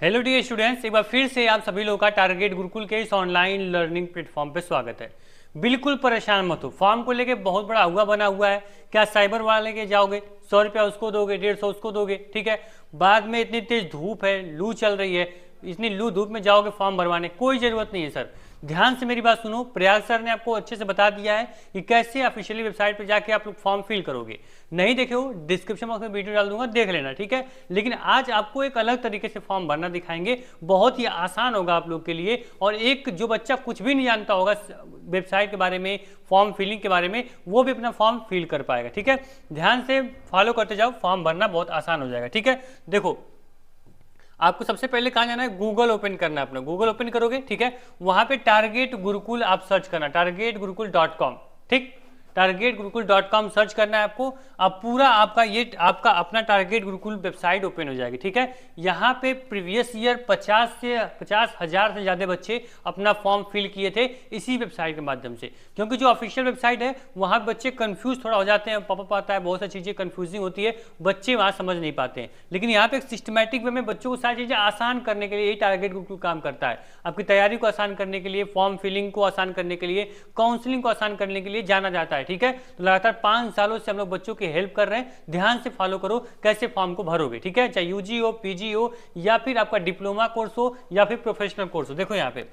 Hello dear students, एक बार फिर से आप सभी लोगों का टारगेट गुरुकुल के इस ऑनलाइन लर्निंग प्लेटफॉर्म पे स्वागत है। बिल्कुल परेशान मत हो, फॉर्म को लेके बहुत बड़ा हुआ बना हुआ है। क्या साइबर वाले के जाओगे 100 रुपया उसको दोगे, 150 उसको दोगे, ठीक है। बाद में इतनी तेज धूप है, लू चल रही है, इतनी लू धूप में जाओगे फॉर्म भरवाने, कोई जरूरत नहीं है सर। ध्यान से मेरी बात सुनो, प्रयाग सर ने आपको अच्छे से बता दिया है कि कैसे ऑफिशियली वेबसाइट पे जाके आप लोग फॉर्म फिल करोगे। नहीं देखे हो, डिस्क्रिप्शन बॉक्स में वीडियो डाल दूंगा, देख लेना, ठीक है। लेकिन आज आपको एक अलग तरीके से फॉर्म भरना दिखाएंगे, बहुत ही आसान होगा आप लोग के लिए। और एक जो बच्चा कुछ भी नहीं जानता होगा वेबसाइट के बारे में, फॉर्म फिलिंग के बारे में, वो भी अपना फॉर्म फिल कर पाएगा, ठीक है। ध्यान से फॉलो करते जाओ, फॉर्म भरना बहुत आसान हो जाएगा, ठीक है। देखो, आपको सबसे पहले कहाँ जाना है, गूगल ओपन करना है अपना। गूगल ओपन करोगे, ठीक है, वहां पे टारगेट गुरुकुल आप सर्च करना, targetgurukul.com, ठीक। targetgurukul.com सर्च करना है आपको। अब पूरा आपका अपना टारगेट गुरुकुल वेबसाइट ओपन हो जाएगी, ठीक है। यहाँ पे प्रीवियस ईयर 50,000 से ज्यादा बच्चे अपना फॉर्म फिल किए थे इसी वेबसाइट के माध्यम से। क्योंकि जो ऑफिशियल वेबसाइट है वहाँ बच्चे कंफ्यूज थोड़ा हो जाते हैं, पॉपअप आता है, बहुत सारी चीजें कंफ्यूजिंग होती है, बच्चे वहाँ समझ नहीं पाते हैं। लेकिन यहाँ पे एक सिस्टमैटिक वे में बच्चों को सारी चीजें आसान करने के लिए यही टारगेट गुरुकुल काम करता है। आपकी तैयारी को आसान करने के लिए, फॉर्म फिलिंग को आसान करने के लिए, काउंसलिंग को आसान करने के लिए जाना जाता है, ठीक है। तो लगातार 5 सालों से हम लोग बच्चों की हेल्प कर रहे हैं। ध्यान से फॉलो करो कैसे फॉर्म को भरोगे, ठीक है। चाहे यूजी हो, पीजी हो, या फिर आपका डिप्लोमा कोर्स हो, या फिर प्रोफेशनल कोर्स हो। देखो यहाँ पे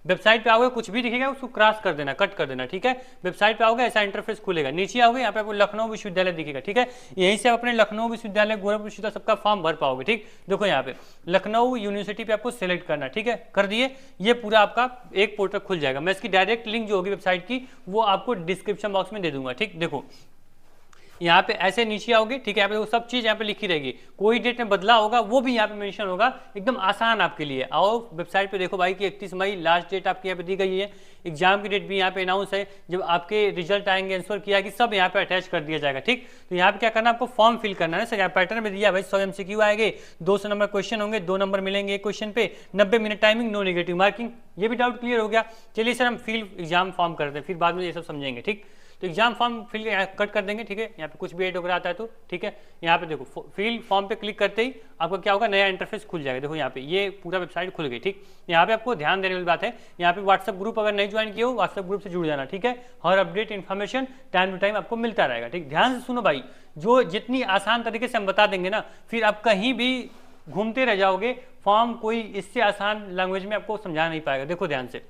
वेबसाइट पे आओगे, कुछ भी दिखेगा उसको क्रॉस कर देना, कट कर देना, ठीक है। वेबसाइट पे आओगे, ऐसा इंटरफेस खुलेगा। नीचे आओगे, यहाँ पे आपको लखनऊ विश्वविद्यालय दिखेगा, ठीक है। यहीं से आप अपने लखनऊ विश्वविद्यालय, गोरखपुर विश्वविद्यालय सबका फॉर्म भर पाओगे, ठीक। देखो यहाँ पे लखनऊ यूनिवर्सिटी पे आपको सिलेक्ट करना, ठीक है, कर दिए। ये पूरा आपका एक पोर्टल खुल जाएगा। मैं इसकी डायरेक्ट लिंक जो होगी वेबसाइट की वो आपको डिस्क्रिप्शन बॉक्स में दे दूंगा, ठीक। देखो यहाँ पे ऐसे नीचे आओगे, ठीक है, यहाँ पे वो सब चीज यहाँ पे लिखी रहेगी। कोई डेट में बदला होगा वो भी यहाँ पे मेंशन होगा, एकदम आसान आपके लिए। आओ वेबसाइट पे देखो भाई कि 31 मई लास्ट डेट आपकी यहाँ पे दी गई है। एग्जाम की डेट भी यहाँ पे अनाउंस है, जब आपके रिजल्ट आएंगे, आंसर किया कि सब यहाँ पे अटैच कर दिया जाएगा, ठीक। तो यहाँ पे क्या करना है, आपको फॉर्म फिल करना है। सर यहाँ पैटर्न में दिया भाई 100 MCQ आएंगे, 200 नंबर क्वेश्चन होंगे, 2 नंबर मिलेंगे एक क्वेश्चन पे, 90 minute timing, no negative marking. ये भी डाउट क्लियर हो गया। चलिए सर हम फिल एग्जाम फॉर्म करते हैं, फिर बाद में ये सब समझेंगे, ठीक। तो एग्जाम फॉर्म फिल कट कर देंगे, ठीक है। यहाँ पे कुछ भी ऐड वगैरह आता है तो ठीक है। यहाँ पे देखो फिल फॉर्म पे क्लिक करते ही आपका क्या होगा, नया इंटरफेस खुल जाएगा। देखो यहाँ पे ये पूरा वेबसाइट खुल गई, ठीक। यहाँ पे आपको ध्यान देने वाली बात है, यहाँ पे व्हाट्सएप ग्रुप अगर नहीं ज्वाइन किया हो, व्हाट्सएप ग्रुप से जुड़ जाना, ठीक है। हर update information time to time आपको मिलता रहेगा, ठीक। ध्यान से सुनो भाई, जो जितनी आसान तरीके से हम बता देंगे ना, फिर आप कहीं भी घूमते रह जाओगे, फॉर्म कोई इससे आसान लैंग्वेज में आपको समझा नहीं पाएगा। देखो ध्यान से,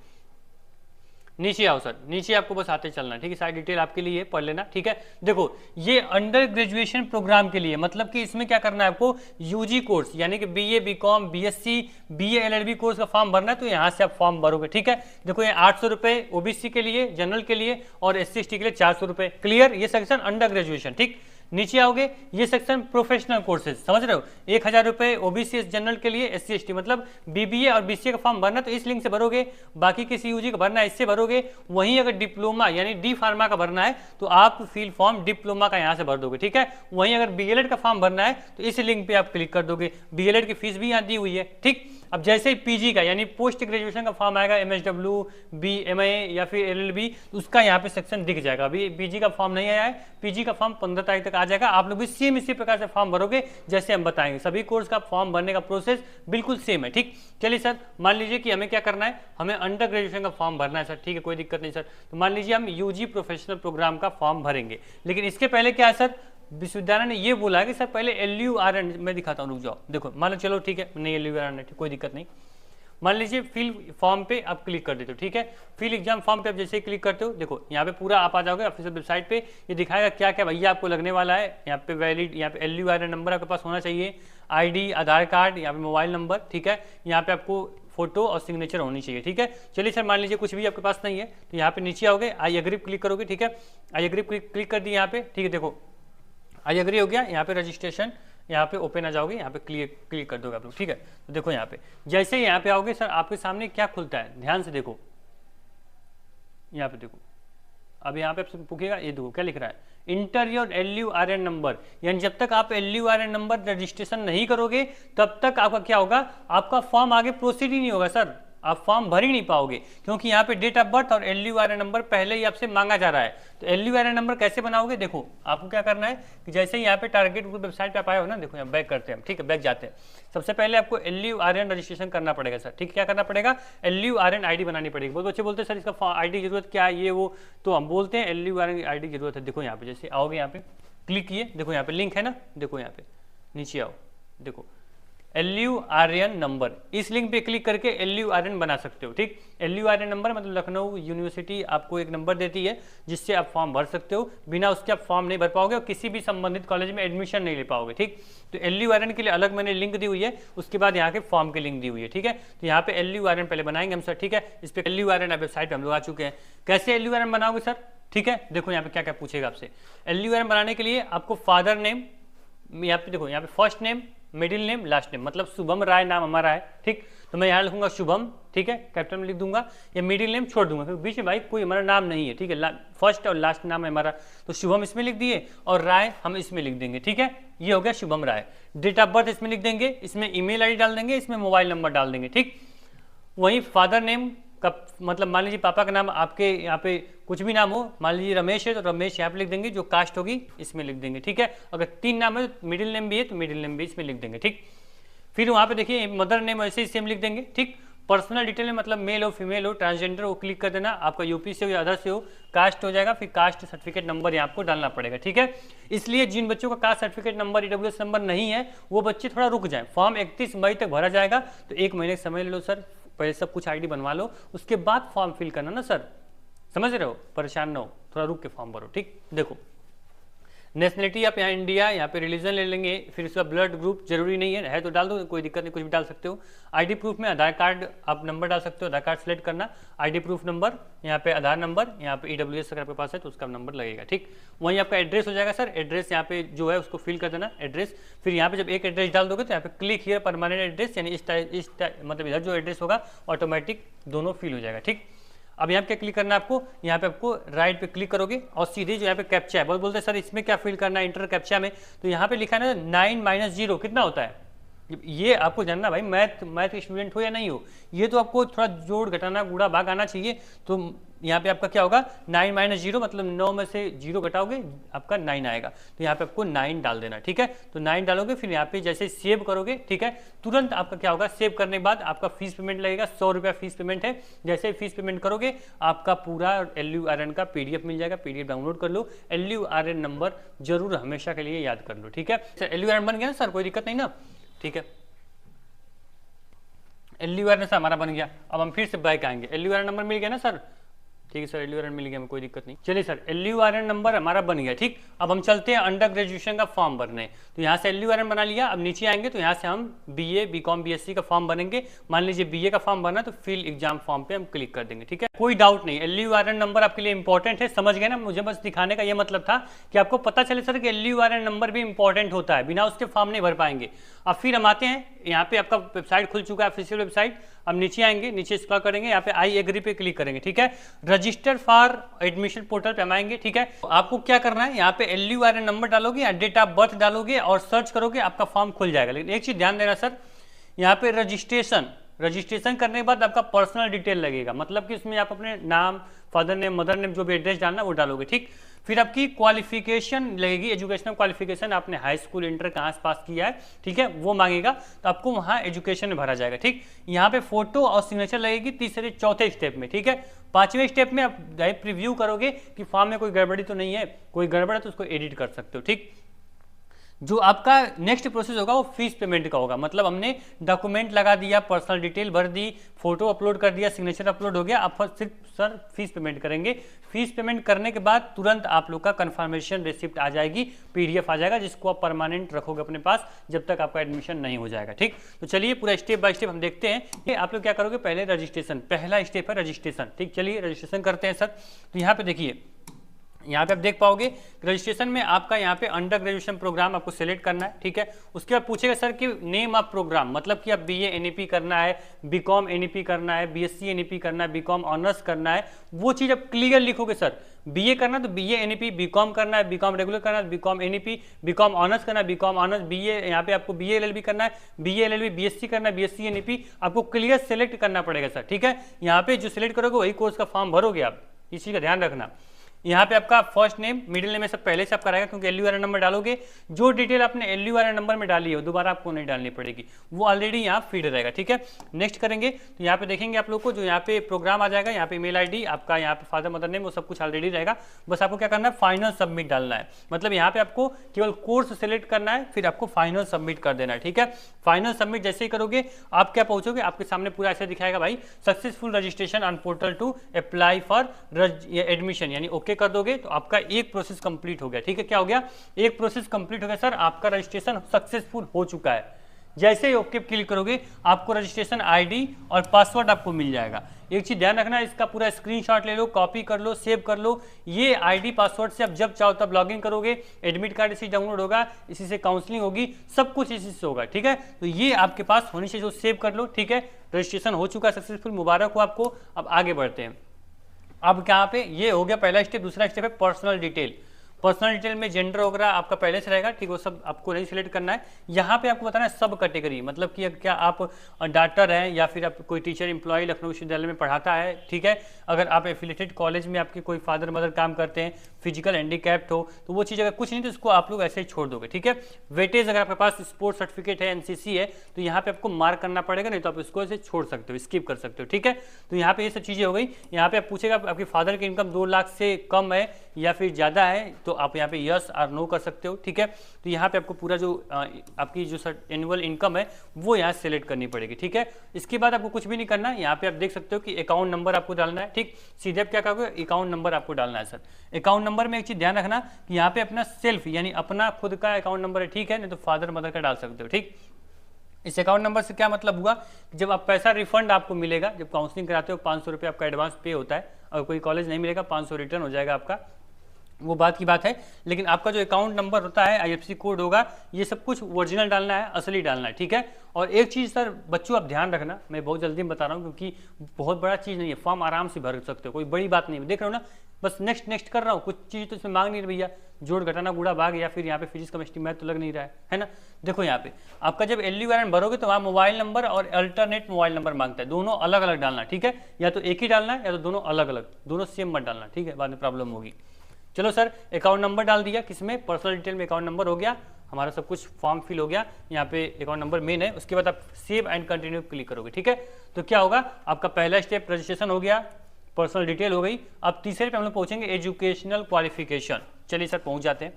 नीचे आओ सर, नीचे आपको बस आते चलना, ठीक है। सारी डिटेल आपके लिए पढ़ लेना, ठीक है। देखो ये अंडर ग्रेजुएशन प्रोग्राम के लिए, मतलब कि इसमें क्या करना है आपको, यूजी कोर्स यानी कि BA, BCom, BSc, BA, LLB course का फॉर्म भरना है, तो यहाँ से आप फॉर्म भरोगे, ठीक है। देखो ये 800 रुपये ओबीसी के लिए, जनरल के लिए, और एससी एसटी के लिए 400 रुपये। क्लियर, ये सेक्शन अंडर ग्रेजुएशन, ठीक। नीचे आओगे, ये सेक्शन प्रोफेशनल कोर्सेज, समझ रहे हो, 1000 रुपये ओबीसी जनरल के लिए, एससी एसटी मतलब बीबीए और बीसीए का फॉर्म भरना तो इस लिंक से भरोगे, बाकी किसी यूजी का भरना है इससे भरोगे। वहीं अगर डिप्लोमा यानी डी फार्मा का भरना है तो आप फिल फॉर्म डिप्लोमा का यहाँ से भर दोगे, ठीक है। वहीं अगर बीएलएड का फॉर्म भरना है तो इस लिंक पे आप क्लिक कर दोगे, बीएलएड की फीस भी यहाँ दी हुई है, ठीक। अब जैसे ही पीजी का यानी पोस्ट ग्रेजुएशन का फॉर्म आएगा, एमएसडब्ल्यू, बीएमए या फिर एलएलबी, उसका यहाँ पे सेक्शन दिख जाएगा। अभी पीजी का फॉर्म नहीं आया है, पीजी का फॉर्म 15 तारीख तक आ जाएगा। आप लोग भी सेम इसी प्रकार से फॉर्म भरोगे जैसे हम बताएंगे। सभी कोर्स का फॉर्म भरने का प्रोसेस बिल्कुल सेम है, ठीक। चलिए सर, मान लीजिए कि हमें क्या करना है, हमें अंडर ग्रेजुएशन का फॉर्म भरना है सर, ठीक है, कोई दिक्कत नहीं सर। तो मान लीजिए हम यूजी प्रोफेशनल प्रोग्राम का फॉर्म भरेंगे, लेकिन इसके पहले क्या है सर, विश्वविद्यालय ने ये बोला है कि सर पहले LURN मैं दिखाता हूँ, रुक जाओ। देखो मान लो, चलो ठीक है, नहीं LURN है, कोई दिक्कत नहीं। मान लीजिए फिल फॉर्म पे आप क्लिक कर देते हो, ठीक है। फिल एग्जाम फॉर्म पे आप जैसे ही क्लिक करते हो, देखो यहाँ पे पूरा आप आ जाओगे ऑफिशियल वेबसाइट पे, ये दिखाएगा क्या क्या भैया आपको लगने वाला है। यहाँ पे वैलिड, यहाँ पे LURN नंबर आपके पास होना चाहिए, आईडी, आधार कार्ड, यहाँ पे मोबाइल नंबर, ठीक है। यहाँ पे आपको फोटो और सिग्नेचर होनी चाहिए, ठीक है। चलिए सर, मान लीजिए कुछ भी आपके पास नहीं है तो यहाँ पे नीचे आओगे, आई एग्री क्लिक करोगे, ठीक है। आई एग्री क्लिक कर दिए यहाँ पे, ठीक है। देखो आई एग्री हो गया, यहाँ पे रजिस्ट्रेशन, यहाँ पे ओपन आ जाओगे, यहाँ पे क्लिक कर दोगे आप लोग, ठीक है। तो देखो यहाँ पे जैसे ही यहाँ पे आओगे सर, आपके सामने क्या खुलता है, ध्यान से देखो, यहाँ पे देखो। अब यहाँ पे आपसे पूछेगा, ये देखो क्या लिख रहा है, इंटर योर LURN नंबर, यानी जब तक आप LURN नंबर रजिस्ट्रेशन नहीं करोगे तब तक आपका क्या होगा, आपका फॉर्म आगे प्रोसीड ही नहीं होगा सर। आप फॉर्म भर ही नहीं पाओगे, क्योंकि यहाँ पे डेट ऑफ बर्थ और LURN नंबर पहले ही आपसे मांगा जा रहा है। तो LURN नंबर कैसे बनाओगे, देखो आपको क्या करना है कि जैसे ही यहाँ पे टारगेट ग्रुप वेबसाइट पे आप आए हो ना, देखो यहाँ बैक करते हैं, ठीक है, बैक जाते हैं। सबसे पहले आपको LURN रजिस्ट्रेशन करना पड़ेगा सर, ठीक, क्या करना पड़ेगा, LURN ID बनानी पड़ेगी। बहुत बच्चे बोलते हैं सर इसका ID की जरूरत क्या है, ये वो, तो हम बोलते हैं LURN ID की जरूरत है। देखो यहाँ पे जैसे आओगे, यहाँ पे क्लिक किए, देखो यहाँ पे लिंक है ना, देखो यहाँ पे नीचे आओ, देखो LURN नंबर, इस लिंक पे क्लिक करके LURN बना सकते हो, ठीक। LURN नंबर मतलब लखनऊ यूनिवर्सिटी आपको एक नंबर देती है जिससे आप फॉर्म भर सकते हो, बिना उसके आप फॉर्म नहीं भर पाओगे और किसी भी संबंधित कॉलेज में एडमिशन नहीं ले पाओगे, ठीक। तो LURN के लिए अलग मैंने लिंक दी हुई है, उसके बाद यहाँ के फॉर्म की लिंक दी हुई है, ठीक है। तो यहाँ पे LURN पहले बनाएंगे हम सर, ठीक है। इस पर LURN वेबसाइट पर हम लोग आ चुके हैं। कैसे LURN बनाओगे सर, ठीक है, देखो यहाँ पे क्या क्या पूछेगा आपसे। LURN बनाने के लिए आपको फादर नेम, यहाँ पे देखो यहाँ पे first name, middle name, last name, मतलब शुभम राय नाम हमारा है, ठीक। तो मैं यहाँ लिखूंगा शुभम, ठीक है, कैपिटल में लिख दूंगा, या मिडिल नेम छोड़ दूंगा क्योंकि बीच में भाई कोई हमारा नाम नहीं है, ठीक है। फर्स्ट और लास्ट नाम है हमारा, तो शुभम इसमें लिख दिए और राय हम इसमें लिख देंगे, ठीक है। ये हो गया शुभम राय। डेट ऑफ बर्थ इसमें लिख देंगे, इसमें ईमेल ID डाल देंगे, इसमें मोबाइल नंबर डाल देंगे, ठीक। वहीं फादर नेम का मतलब मान लीजिए पापा का नाम आपके यहाँ पे कुछ भी नाम हो, मान लीजिए रमेश है तो रमेश यहाँ पे लिख देंगे, जो कास्ट होगी इसमें लिख देंगे, ठीक है। अगर 3 नाम है तो मिडिल नेम भी है तो मिडिल नेम भी इसमें लिख देंगे, ठीक। फिर वहाँ पे देखिए मदर नेम ऐसे ही सेम लिख देंगे, ठीक। पर्सनल डिटेल में मतलब मेल हो फीमेल हो ट्रांसजेंडर हो क्लिक कर देना, आपका यूपी से हो या अदर से हो, कास्ट हो जाएगा, फिर कास्ट सर्टिफिकेट नंबर यहाँ आपको डालना पड़ेगा, ठीक है। इसलिए जिन बच्चों का caste certificate number EWS number नहीं है वो बच्चे थोड़ा रुक जाए, फॉर्म 31 मई तक भरा जाएगा, तो 1 महीने का समय ले लो सर, पहले सब कुछ ID बनवा लो, उसके बाद फॉर्म फिल करना ना सर, समझ रहे हो, परेशान ना हो, थोड़ा रुक के फॉर्म भरो, ठीक। देखो नेशनलिटी आप यहाँ इंडिया, यहाँ पे रिलीजन ले लेंगे, फिर उसका ब्लड ग्रुप जरूरी नहीं है तो डाल दो, कोई दिक्कत नहीं, कुछ भी डाल सकते हो। ID प्रूफ में आधार कार्ड आप नंबर डाल सकते हो, आधार कार्ड सेलेक्ट करना, ID प्रूफ नंबर, यहाँ पे आधार नंबर, यहाँ पे EWS अगर आपके पास है तो उसका नंबर लगेगा, ठीक। वहीं आपका एड्रेस हो जाएगा सर, एड्रेस यहाँ पे जो है उसको फिल कर देना एड्रेस। फिर यहाँ पे जब एक एड्रेस डाल दोगे तो यहाँ पे क्लिक हियर परमानेंट एड्रेस, यानी इस मतलब इधर जो एड्रेस होगा ऑटोमेटिक दोनों फिल हो जाएगा, ठीक। अब यहाँ पे क्या क्लिक करना है आपको, यहाँ पे आपको राइट पे क्लिक करोगे और सीधे जो यहाँ पे कैप्चा है, बहुत बोलते हैं सर इसमें क्या फिल करना है इंटर कैप्चा में, तो यहाँ पे लिखा है ना 9 - 0 कितना होता है, ये आपको जानना भाई, मैथ के स्टूडेंट हो या नहीं हो, ये तो आपको थोड़ा जोड़ घटाना गुणा भाग आना चाहिए। तो यहाँ पे आपका क्या होगा 9 - 0 मतलब 9 में से 0 घटाओगे आपका 9 आएगा, तो यहाँ पे आपको 9 डाल देना, ठीक है। तो 9 डालोगे, फिर यहाँ पे जैसे सेव करोगे, ठीक है, तुरंत आपका क्या होगा, सेव करने के बाद आपका फीस पेमेंट लगेगा, 100 रुपया फीस पेमेंट है। जैसे फीस पेमेंट करोगे आपका पूरा LURN का PDF मिल जाएगा, PDF डाउनलोड कर लो, LURN नंबर जरूर हमेशा के लिए याद कर लो, ठीक है। सर LURN बन गया ना सर, कोई दिक्कत नहीं ना, ठीक है। LURN सर हमारा बन गया। अब हम फिर से बैक आएंगे, LURN नंबर मिल गया ना सर, ठीक है सर, LURN मिल गया, हमें कोई दिक्कत नहीं। चलिए सर LURN नंबर हमारा बन गया, ठीक। अब हम चलते हैं अंडर ग्रेजुएशन का फॉर्म भरने, तो यहाँ से LURN बना लिया। अब नीचे आएंगे तो यहाँ से हम BA BCom BSc का फॉर्म भरेंगे। मान लीजिए BA का फॉर्म भरना तो फिल एग्जाम फॉर्म पे हम क्लिक कर देंगे, ठीक है, कोई डाउट नहीं। LURN नंबर आपके लिए इंपॉर्टेंट है, समझ गए ना, मुझे बस दिखाने का ये मतलब था कि आपको पता चले सर कि LURN नंबर भी इंपॉर्टेंट होता है, बिना उसके फॉर्म नहीं भर पाएंगे। अब फिर हम आते हैं, यहाँ पे आपका वेबसाइट खुल चुका है, ऑफिशियल वेबसाइट। अब नीचे आएंगे, नीचे स्क्रॉल करेंगे, यहाँ पे आई एग्री पे क्लिक करेंगे, ठीक है। रजिस्टर फॉर एडमिशन पोर्टल पे हम आएंगे, ठीक है। तो आपको क्या करना है, यहाँ पे LURN नंबर डालोगे या डेट ऑफ बर्थ डालोगे और सर्च करोगे, आपका फॉर्म खुल जाएगा। लेकिन एक चीज ध्यान देना सर, यहाँ पे रजिस्ट्रेशन करने के बाद आपका पर्सनल डिटेल लगेगा, मतलब कि इसमें आप अपने नाम, फादर नेम, मदर नेम, जो भी एड्रेस डालना वो डालोगे, ठीक। फिर आपकी क्वालिफिकेशन लगेगी, एजुकेशनल क्वालिफिकेशन, आपने हाई स्कूल इंटर कहाँ से पास किया है, ठीक है, वो मांगेगा, तो आपको वहाँ एजुकेशन में भरा जाएगा, ठीक। यहाँ पे फोटो और सिग्नेचर लगेगी तीसरे चौथे स्टेप में, ठीक है। 5वें स्टेप में आप प्रीव्यू करोगे कि फॉर्म में कोई गड़बड़ी तो नहीं है, कोई गड़बड़ है तो उसको एडिट कर सकते हो, ठीक। जो आपका नेक्स्ट प्रोसेस होगा वो फीस पेमेंट का होगा, मतलब हमने डॉक्यूमेंट लगा दिया, पर्सनल डिटेल भर दी, फोटो अपलोड कर दिया, सिग्नेचर अपलोड हो गया, आप सिर्फ सर फीस पेमेंट करेंगे। फीस पेमेंट करने के बाद तुरंत आप लोग का कंफर्मेशन रिसिप्ट आ जाएगी, PDF आ जाएगा, जिसको आप परमानेंट रखोगे अपने पास जब तक आपका एडमिशन नहीं हो जाएगा, ठीक। तो चलिए पूरा स्टेप बाय स्टेप हम देखते हैं। आप लोग क्या करोगे, पहले रजिस्ट्रेशन, पहला स्टेप है रजिस्ट्रेशन, ठीक। चलिए रजिस्ट्रेशन करते हैं सर। तो यहाँ पे देखिए यहाँ पे आप देख पाओगे रजिस्ट्रेशन में आपका यहाँ पे अंडर ग्रेजुएशन प्रोग्राम आपको सिलेक्ट करना है, ठीक है। उसके बाद पूछेगा सर कि नेम ऑफ प्रोग्राम, मतलब कि आप बीए एनईपी करना है, बीकॉम एनईपी करना है, बीएससी एनईपी करना है, बीकॉम ऑनर्स करना है, वो चीज़ आप क्लियर लिखोगे। सर बीए करना तो बीए एनईपी, बीकॉम करना है, बीकॉम रेगुलर करना है, बीकॉम एनईपी, बीकॉम ऑनर्स करना है, बीकॉम ऑनर्स बीए, यहाँ पे आपको बीए एलएलबी करना है, बीए एलएलबी, बीएससी करना है, बीएससी एनईपी, आपको क्लियर सेलेक्ट करना पड़ेगा सर, ठीक है। यहाँ पे जो सिलेक्ट करोगे वही कोर्स का फॉर्म भरोगे आप, इस चीज़ का ध्यान रखना। यहाँ पे आपका फर्स्ट नेम, मिडिल नेम में सब पहले से आपका रहेगा, क्योंकि एलयूआरएन नंबर डालोगे, जो डिटेल आपने एलयूआरएन नंबर में डाली है वो दोबारा आपको नहीं डालनी पड़ेगी, वो ऑलरेडी यहाँ फीड रहेगा, ठीक है। नेक्स्ट करेंगे तो यहाँ पे देखेंगे आप लोग को जो यहाँ पे प्रोग्राम आ जाएगा, यहाँ पे ईमेल आईडी आपका, यहाँ पे फादर मदर नेम, वो सब कुछ ऑलरेडी रहेगा। बस आपको क्या करना है, फाइनल सबमिट डालना है, मतलब यहाँ पे आपको केवल कोर्स सेलेक्ट करना है, फिर आपको फाइनल सबमिट कर देना है, ठीक है। फाइनल सबमिट जैसे ही करोगे आप क्या पहुंचोगे, आपके सामने पूरा ऐसे दिखाएगा भाई successful registration on portal to apply for admission, यानी ओके कर दोगे तो आपका एक प्रोसेस कंप्लीट हो गया, ठीक है। क्या हो गया, एक प्रोसेस कंप्लीट हो गया सर, आपका रजिस्ट्रेशन सक्सेसफुल हो चुका है। जैसे ही ओके क्लिक करोगे आपको रजिस्ट्रेशन आईडी और पासवर्ड आपको मिल जाएगा। एक चीज ध्यान रखना, इसका पूरा स्क्रीनशॉट ले लो, कॉपी कर लो, सेव कर लो। ये आईडी पासवर्ड से आप जब चाहो तब लॉगिन करोगे, एडमिट कार्ड इसी डाउनलोड होगा, इसी से काउंसलिंग होगी, सब कुछ इसी से होगा, ठीक है। तो ये आपके पास होनी चाहिए, जो सेव कर लो, ठीक है। रजिस्ट्रेशन हो चुका है सक्सेसफुल, मुबारक हो आपको। अब आगे बढ़ते हैं। अब यहाँ पे ये हो गया पहला स्टेप। दूसरा स्टेप है पर्सनल डिटेल। पर्सनल डिटेल में जेंडर वगैरह आपका पहले से रहेगा, ठीक, वो सब आपको नहीं सिलेक्ट करना है। यहाँ पे आपको बताना है सब कैटेगरी, मतलब कि क्या आप डॉक्टर हैं या फिर आप कोई टीचर एम्प्लॉय लखनऊ विश्वविद्यालय में पढ़ाता है, ठीक है। अगर आप एफिलेटेड कॉलेज में आपके कोई फादर मदर काम करते हैं, फिजिकल हैंडीकैप्ड हो, तो वो चीज़ अगर कुछ नहीं तो उसको आप लोग ऐसे ही छोड़ दोगे, ठीक है। वेटेज अगर आपके पास स्पोर्ट्स सर्टिफिकेट है, एनसीसी है, तो यहाँ पे आपको मार्क करना पड़ेगा, नहीं तो आप इसको ऐसे छोड़ सकते हो, स्किप कर सकते हो, ठीक है। तो यहाँ पे ये सब चीज़ें हो गई। यहाँ पे आप पूछेगा आपके फादर की इनकम 2 लाख से कम है या फिर ज़्यादा है, तो आप यहाँ पे यस और नो कर सकते हो, ठीक है। तो यहाँ पे आपको पूरा जो आपकी जो एनुअल इनकम है वो यहाँ सेलेक्ट करनी पड़ेगी, ठीक है। इसके बाद आपको कुछ भी नहीं करना। यहाँ पे आप देख सकते हो कि अकाउंट नंबर आपको डालना है, ठीक। सीधे आप क्या करोगे, अकाउंट नंबर आपको डालना है सर। अकाउंट नंबर में एक चीज ध्यान रखना कि यहाँ पे अपना सेल्फ यानी अपना खुद का अकाउंट नंबर है, ठीक है, नहीं तो फादर मदर का डाल सकते हो, ठीक। इस अकाउंट नंबर से क्या मतलब हुआ, जब आप पैसा रिफंड आपको मिलेगा, जब काउंसलिंग कराते हो 500 रुपये आपका एडवांस पे होता है, अगर कोई कॉलेज नहीं मिलेगा 500 रिटर्न हो जाएगा आपका, वो बात की बात है। लेकिन आपका जो अकाउंट नंबर होता है, आईएफएससी कोड होगा, ये सब कुछ ओरिजिनल डालना है, असली डालना है, ठीक है। और एक चीज़ सर बच्चों आप ध्यान रखना, मैं बहुत जल्दी में बता रहा हूँ क्योंकि बहुत बड़ा चीज़ नहीं है, फॉर्म आराम से भर सकते हो, कोई बड़ी बात नहीं है। देख रहे हो ना, बस नेक्स्ट नेक्स्ट कर रहा हूँ, कुछ चीज़ तो इसमें मांग नहीं रही भैया, जोड़ घटाना गुणा भाग या फिर यहाँ पे फिजिक्स केमिस्ट्री मैथ तो लग नहीं रहा है ना। देखो यहाँ पे आपका जब एलयूआरएन भरोगे तो वहाँ मोबाइल नंबर और अल्टरनेट मोबाइल नंबर मांगता है, दोनों अलग अलग डालना, ठीक है। या तो एक ही डालना है या तो दोनों अलग अलग, दोनों सेम मत डालना, ठीक है, बाद में प्रॉब्लम होगी। चलो सर, अकाउंट नंबर डाल दिया, किसमें, पर्सनल डिटेल में अकाउंट नंबर हो गया, हमारा सब कुछ फॉर्म फिल हो गया, यहाँ पे अकाउंट नंबर मेन है। उसके बाद आप सेव एंड कंटिन्यू क्लिक करोगे, ठीक है। तो क्या होगा, आपका पहला स्टेप रजिस्ट्रेशन हो गया, पर्सनल डिटेल हो गई। अब तीसरे पे हम लोग पहुंचेंगे एजुकेशनल क्वालिफिकेशन। चलिए सर पहुंच जाते हैं,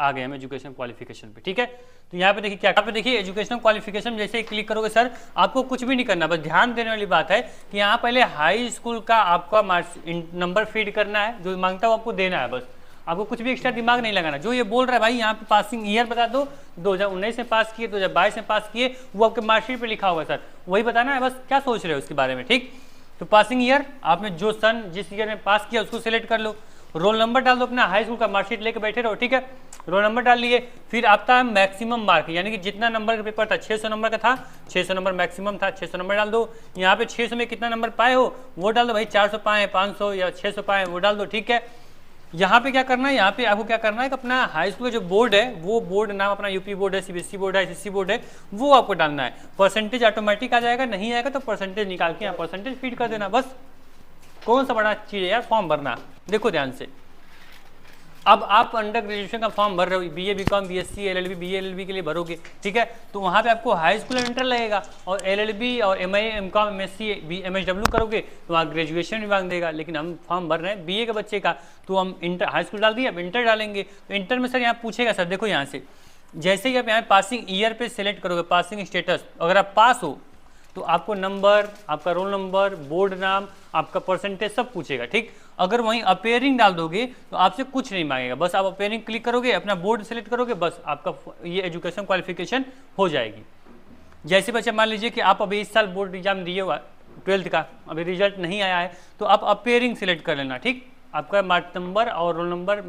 आ गए हम एजुकेशन क्वालिफिकेशन पे, ठीक है। तो यहाँ पे देखिए क्या, यहाँ पे देखिए एजुकेशनल क्वालिफिकेशन जैसे ही क्लिक करोगे सर, आपको कुछ भी नहीं करना, बस ध्यान देने वाली बात है कि यहाँ पहले हाई स्कूल का आपका नंबर फीड करना है, जो मांगता है वो आपको देना है, बस आपको कुछ भी एक्स्ट्रा दिमाग नहीं लगाना। जो ये बोल रहा है भाई यहाँ पे पासिंग ईयर बता दो, 2019 में पास किए, 2022 में पास किए, वो आपके मार्कशीट पे लिखा होगा सर, वही बताना है, बस क्या सोच रहे हो उसके बारे में, ठीक। तो पासिंग ईयर आपने जो सन जिस ईयर में पास किया उसको सिलेक्ट कर लो, रोल नंबर डाल दो, अपना हाई स्कूल का मार्कशीट लेके बैठे रहो, ठीक है। रोल नंबर डाल लिए, फिर आता है मैक्सिमम मार्क, यानी कि जितना नंबर का पेपर था 600 नंबर का था, 600 नंबर मैक्सिमम था, 600 नंबर डाल दो। यहाँ पे 600 में कितना नंबर पाए हो वो डाल दो, भाई 400 पाए, 500 या 600 पाए वो डाल दो, ठीक है। यहाँ पे क्या करना है, यहाँ पे आपको क्या करना है कि अपना हाई स्कूल का जो बोर्ड है, वो बोर्ड नाम अपना यूपी बोर्ड है, सीबीएसई बोर्ड है, एसएससी बोर्ड है, वो आपको डालना है। परसेंटेज ऑटोमेटिक आ जाएगा, नहीं आएगा तो परसेंटेज निकाल के यहाँ परसेंटेज फीड कर देना, बस। कौन सा बड़ा चीज़ है यार फॉर्म भरना, देखो ध्यान से। अब आप अंडर ग्रेजुएशन का फॉर्म भर रहे हो, BA BCom BSc LLB BLLB के लिए भरोगे, ठीक है। तो वहाँ पे आपको हाई स्कूल इंटर लगेगा, और एलएलबी और एमए एमकॉम एमएससी एमएसडब्ल्यू करोगे तो वहाँ ग्रेजुएशन भी मांग देगा। लेकिन हम फॉर्म भर रहे हैं बीए के बच्चे का, तो हम इंटर, हाई स्कूल डाल दिए, अब इंटर डालेंगे। तो इंटर में सर यहाँ पूछेगा सर, देखो यहाँ से जैसे ही आप यहाँ पासिंग ईयर पे सिलेक्ट करोगे, पासिंग स्टेटस, अगर आप पास हो तो आपको नंबर, आपका रोल नंबर, बोर्ड नाम, आपका परसेंटेज सब पूछेगा, ठीक। अगर वहीं अपेयरिंग डाल दोगे तो आपसे कुछ नहीं मांगेगा, बस आप अपेयरिंग क्लिक करोगे, अपना बोर्ड सेलेक्ट करोगे, बस आपका ये एजुकेशन क्वालिफिकेशन हो जाएगी। जैसे बच्चे मान लीजिए कि आप अभी इस साल बोर्ड एग्जाम दिए हुआ 12th का, अभी रिजल्ट नहीं आया है, तो आप अपेयरिंग सिलेक्ट कर लेना, ठीक। आपका मार्क नंबर और रोल नंबर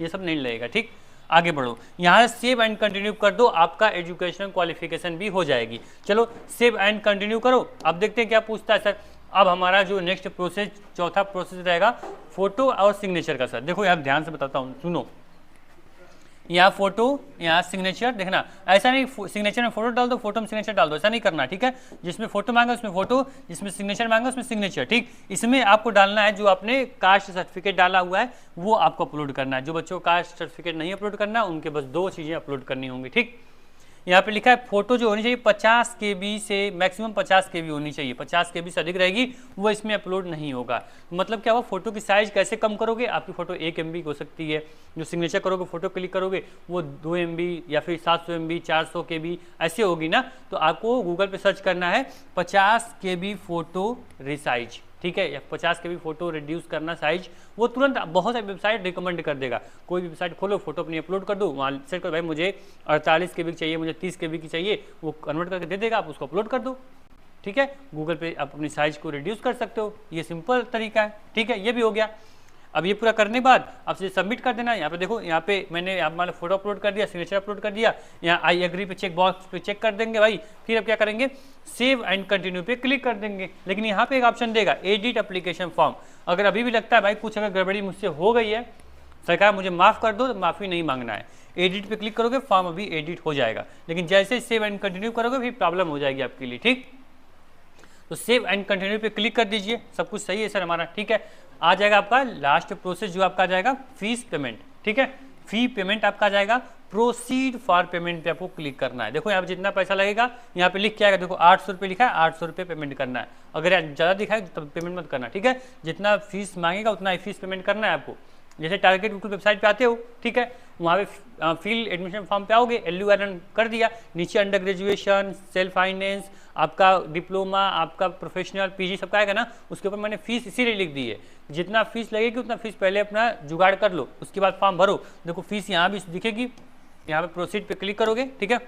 ये सब नहीं लगेगा। ठीक, आगे बढ़ो, यहाँ सेव एंड कंटिन्यू कर दो, आपका एजुकेशनल क्वालिफिकेशन भी हो जाएगी। चलो सेव एंड कंटिन्यू करो। अब देखते हैं क्या पूछता है सर। अब हमारा जो नेक्स्ट प्रोसेस, चौथा प्रोसेस रहेगा फोटो और सिग्नेचर का। सर देखो यहाँ ध्यान से बताता हूँ, सुनो, यहाँ फोटो, यहाँ सिग्नेचर, देखना ऐसा नहीं सिग्नेचर में फोटो डाल दो, फोटो में सिग्नेचर डाल दो, ऐसा नहीं करना। ठीक है, जिसमें फोटो मांगा उसमें फोटो, जिसमें सिग्नेचर मांगा उसमें सिग्नेचर। ठीक, इसमें आपको डालना है जो आपने कास्ट सर्टिफिकेट डाला हुआ है वो आपको अपलोड करना है। जो बच्चों को कास्ट सर्टिफिकेट नहीं अपलोड करना उनके बस 2 चीज़ें अपलोड करनी होंगी। ठीक, यहाँ पे लिखा है फोटो जो होनी चाहिए 50 KB से मैक्सिमम 50 KB होनी चाहिए, 50 KB से अधिक रहेगी वो इसमें अपलोड नहीं होगा। मतलब क्या हुआ, फोटो की साइज कैसे कम करोगे, आपकी फोटो 1 MB हो सकती है, जो सिग्नेचर करोगे फोटो क्लिक करोगे वो 2 MB या फिर 700 MB 400 KB ऐसे होगी ना। तो आपको गूगल पे सर्च करना है 50 KB फोटो रिसाइज। ठीक है, या 50 KB फोटो रिड्यूस करना साइज, वो तुरंत बहुत सारी वेबसाइट रिकमेंड कर देगा। कोई भी वेबसाइट खोलो, फोटो अपनी अपलोड कर दो, वहाँ सेट करो भाई मुझे 48 KB की चाहिए, मुझे 30 KB की चाहिए, वो कन्वर्ट करके दे देगा, आप उसको अपलोड कर दो। ठीक है, गूगल पे आप अपनी साइज को रिड्यूस कर सकते हो, ये सिंपल तरीका है। ठीक है, ये भी हो गया। अब ये पूरा करने के बाद आपसे सबमिट कर देना। यहाँ पे देखो, यहाँ पे मैंने आप मान लो फोटो अपलोड कर दिया, सिग्नेचर अपलोड कर दिया, यहाँ आई एग्री पे चेक बॉक्स पे चेक कर देंगे भाई। फिर अब क्या करेंगे, सेव एंड कंटिन्यू पे क्लिक कर देंगे। लेकिन यहाँ पे एक ऑप्शन देगा एडिट एप्लीकेशन फॉर्म। अगर अभी भी लगता है भाई कुछ अगर गड़बड़ी मुझसे हो गई है, सरकार मुझे माफ़ कर दो, तो माफ़ी नहीं मांगना है। एडिट पे क्लिक करोगे फॉर्म अभी एडिट हो जाएगा, लेकिन जैसे सेव एंड कंटिन्यू करोगे फिर प्रॉब्लम हो जाएगी आपके लिए। ठीक, तो सेव एंड कंटिन्यू पे क्लिक कर दीजिए। सब कुछ सही है सर हमारा। ठीक है, आ जाएगा आपका लास्ट प्रोसेस जो आपका आ जाएगा फीस पेमेंट। ठीक है, फी पेमेंट आपका आ जाएगा, प्रोसीड फॉर पेमेंट पे आपको क्लिक करना है। देखो यहाँ पे जितना पैसा लगेगा यहाँ पे लिख के आएगा, देखो 800 रुपये लिखा है, 800 रुपये पेमेंट करना है। अगर ज़्यादा दिखा है तब पेमेंट मत करना। ठीक है, जितना फीस मांगेगा उतना ही फीस पेमेंट करना है आपको। जैसे टारगेट गुरुकुल वेबसाइट पे आते हो, ठीक है, वहाँ पे फिल एडमिशन फॉर्म पे आओगे, LURN कर दिया, नीचे अंडर ग्रेजुएशन, सेल्फ फाइनेंस, आपका डिप्लोमा, आपका प्रोफेशनल, PG सबका आएगा ना, उसके ऊपर मैंने फीस इसीलिए लिख दी है। जितना फीस लगेगी उतना फीस पहले अपना जुगाड़ कर लो, उसके बाद फॉर्म भरो। देखो फीस यहाँ भी दिखेगी, यहाँ पे प्रोसीड पे क्लिक करोगे। ठीक है,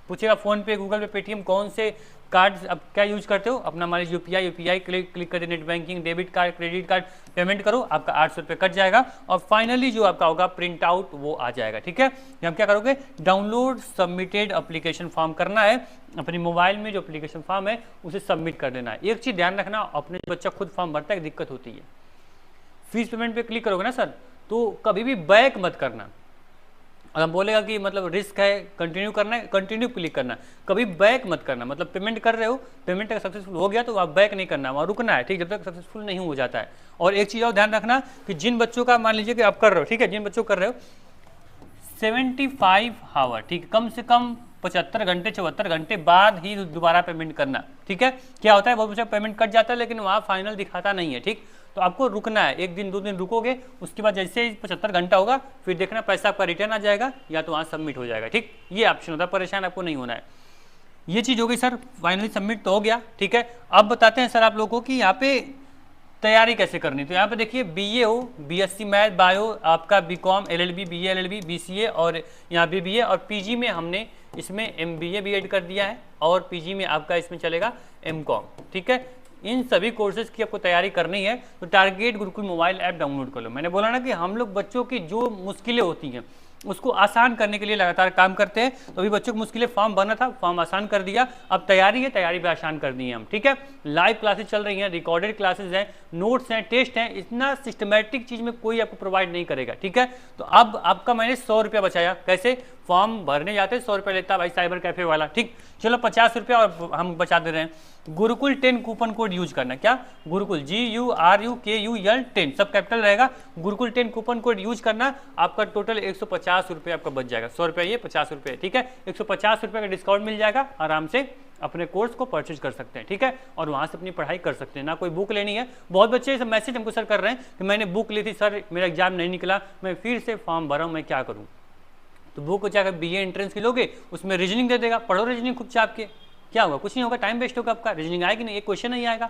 पूछेगा फ़ोन पे, गूगल पे, पेटीएम कौन से कार्ड अब क्या यूज करते हो, अपना मान लीजिए UPI क्लिक कर दे, net banking, debit card, credit card payment करो, आपका 800 रुपये कट जाएगा। और फाइनली जो आपका होगा प्रिंट आउट वो आ जाएगा। ठीक है, हम क्या करोगे, डाउनलोड सबमिटेड एप्लीकेशन फॉर्म करना है, अपनी मोबाइल में जो एप्लीकेशन फॉर्म है उसे सबमिट कर देना है। एक चीज़ ध्यान रखना, अपने बच्चा खुद फॉर्म भरता है दिक्कत होती है, फीस पेमेंट पे क्लिक करोगे ना सर, तो कभी भी बैक मत करना। और हम बोलेगा कि मतलब रिस्क है, कंटिन्यू करना है, कंटिन्यू क्लिक करना है, कभी बैक मत करना। मतलब पेमेंट कर रहे हो, पेमेंट अगर सक्सेसफुल हो गया तो आप बैक नहीं करना, वहाँ रुकना है। ठीक, जब तक सक्सेसफुल नहीं हो जाता है। और एक चीज़ और ध्यान रखना कि जिन बच्चों का मान लीजिए कि आप कर रहे हो, ठीक है, जिन बच्चों कर रहे हो 75 आवर, ठीक, कम से कम 75 घंटे 74 घंटे बाद ही दोबारा पेमेंट करना। ठीक है, क्या होता है बहुत बच्चा पेमेंट कट जाता है लेकिन वहाँ फाइनल दिखाता नहीं है। ठीक, तो आपको रुकना है, 1 दिन 2 दिन रुकोगे, उसके बाद जैसे ही 75 घंटा होगा फिर देखना पैसा आपका रिटर्न आ जाएगा या तो वहाँ सबमिट हो जाएगा। ठीक, ये ऑप्शन होता है, परेशान आपको नहीं होना है। ये चीज़ हो गई सर, फाइनली सबमिट तो हो गया। ठीक है, अब बताते हैं सर आप लोगों को कि यहाँ पे तैयारी कैसे करनी। तो यहाँ पे देखिए BA हो, BSc मैथ बायो, आपका BCom, LLB, BA LLB, BCA और यहाँ BBA, और PG में हमने इसमें MBA भी ऐड कर दिया है, और PG में आपका इसमें चलेगा MCom। ठीक है, इन सभी कोर्सेज की आपको तैयारी करनी है तो target Gurukul mobile app download कर लो। मैंने बोला ना कि हम लोग बच्चों की जो मुश्किलें होती हैं उसको आसान करने के लिए लगातार काम करते हैं। तो अभी बच्चों की मुश्किलें, फॉर्म भरना था, फॉर्म आसान कर दिया, अब तैयारी है, तैयारी भी आसान कर दी है हम। ठीक है, लाइव क्लासेस चल रही हैं, रिकॉर्डेड क्लासेस हैं, नोट्स हैं, टेस्ट हैं, इतना सिस्टमैटिक चीज़ में कोई आपको प्रोवाइड नहीं करेगा। ठीक है, तो अब आपका मैंने 100 रुपया बचाया। कैसे, फॉर्म भरने जाते 100 रुपया लेता भाई साइबर कैफे वाला। ठीक, चलो 50 रुपया और हम बचा दे रहे हैं। गुरुकुल 10 कूपन कोड यूज करना। क्या, गुरुकुल GURUKUL 10 सब कैपिटल रहेगा, गुरुकुल 10 कूपन कोड यूज करना। आपका टोटल 150 रुपये आपका बच जाएगा। 100 रुपये ये, 50 रुपये। ठीक है, 150 रुपये का डिस्काउंट मिल जाएगा, आराम से अपने कोर्स को परचेज कर सकते हैं। ठीक है, और वहाँ से अपनी पढ़ाई कर सकते हैं, ना कोई बुक लेनी है। बहुत बच्चे सब मैसेज हमको सर कर रहे हैं कि मैंने बुक ली थी सर, मेरा एग्जाम नहीं निकला, मैं फिर से फॉर्म भरा हूँ, मैं क्या करूँ। तो बुक जाकर BA एंट्रेंस की लोगे, उसमें रीजनिंग दे देगा, पढ़ो रीजनिंग खुद से आपके, क्या होगा, कुछ नहीं होगा, टाइम वेस्ट होगा आपका, रीजनिंग आएगी नहीं, एक क्वेश्चन नहीं आएगा।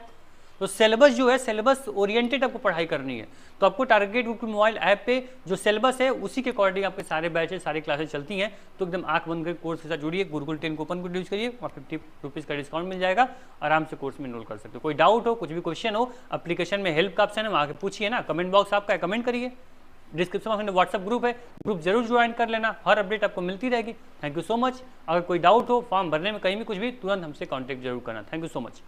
तो सिलेबस जो है सिलेबस ओरिएंटेड आपको पढ़ाई करनी है, तो आपको टारगेट गुरुकुल मोबाइल ऐप पे जो सिलेबस है उसी के अकॉर्डिंग आपके सारे बैचेस सारी क्लासेस चलती हैं। तो एकदम आंख बंद कर कोर्स के साथ जुड़िए, गुरुकुल 10 कूपन कोड यूज करिए और 50 रुपीज़ का डिस्काउंट मिल जाएगा, आराम से कोर्स में इनरोल कर सकते हो। कोई डाउट हो, कुछ भी क्वेश्चन हो, एप्लीकेशन में हेल्प का ऑप्शन है, वहाँ के पूछिए ना, कमेंट बॉक्स आपका है, कमेंट करिए। डिस्क्रिप्शन में व्हाट्सएप ग्रुप है, ग्रुप जरूर ज्वाइन कर लेना, हर अपडेट आपको मिलती रहेगी। Thank you so much. अगर कोई डाउट हो फॉर्म भरने में कहीं भी कुछ भी, तुरंत हमसे कॉन्टैक्ट जरूर करना। Thank you so much.